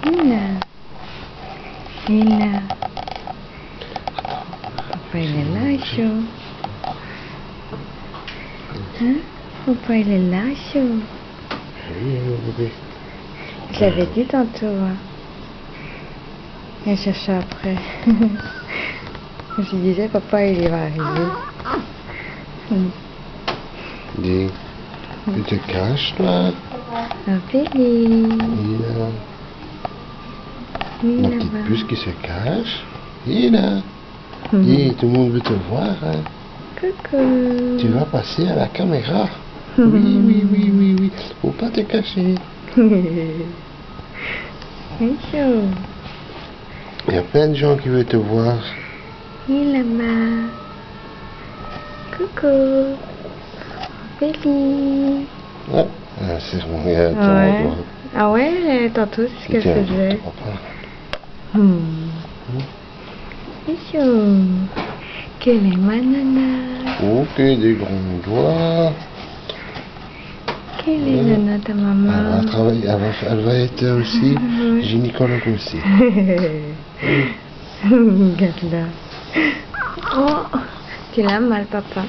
Hina. Hina. Papa il est là chaud. Hein? Papa il est là chaud. Je l'avais dit tantôt. Hein. Et je cherchais après. Je lui disais papa il va arriver. Dis, tu te caches là? Un Billy. Hina. Oui, La petite là-bas. puce qui se cache. Hina. Dis, tout le monde veut te voir. Hein. Coucou. Tu vas passer à la caméra. Oui. Faut pas te cacher. C'est chaud. Il y a plein de gens qui veulent te voir. Oui, là-bas. Coucou. Billy. Ouais. Ah, c'est mon gars. Ouais. Ah ouais, tantôt c'est ce qu'elle faisait. C'est chaud. Quelle est ma nana? Ok, des grands doigts. Quelle est nana ta maman? Elle va travailler, elle va être aussi gynécologue aussi. Regarde là. Oh, tu l'as mal, papa.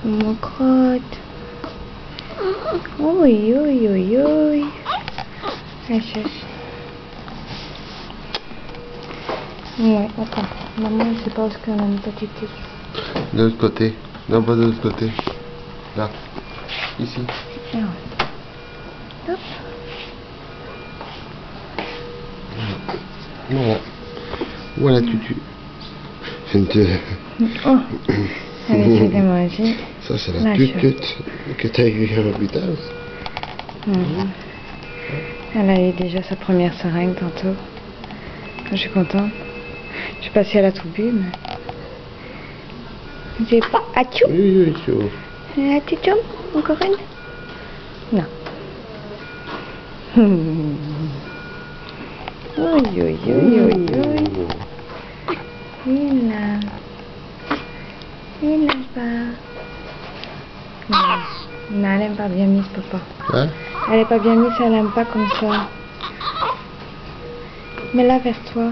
Mon crotte. Oui. Elle cherche. Ouais, attends. Maman, je sais pas où est-ce qu'on a une petite tige. De l'autre côté. Non, pas de l'autre côté. Là. Ici. Ah ouais. Hop. Voilà. Voilà, tutu. Je ne te... Oh. Elle essaie de manger. Ça, c'est la tutute que tu as eu à l'hôpital. Elle a eu déjà sa première seringue tantôt. Je suis contente. Je suis passée à la tout bu, mais... J'ai pas... Atchou! Oui, chaud. Atchou! Encore une? Non. Oui. Il est là-bas. Non, elle aime pas bien mise, papa. Hein? Elle est pas bien mise, elle aime pas comme ça. Mets-la vers toi.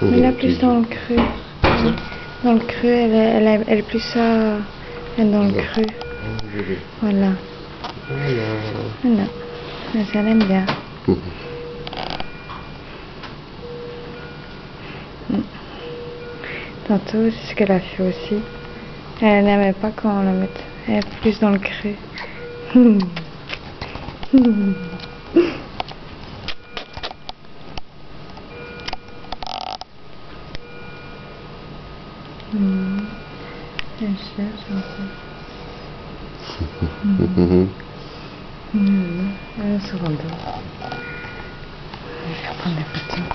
Mets-la plus dans le creux. Dans le creux, elle est plus ça. Elle est dans le creux. Voilà. Mais ça l'aime bien. Tantôt, c'est ce qu'elle a fait aussi. Elle n'aimait pas quand on la mette. Elle est plus dans le creux. Elle cherche un peu. Elle se rendort. Je vais prendre des photos.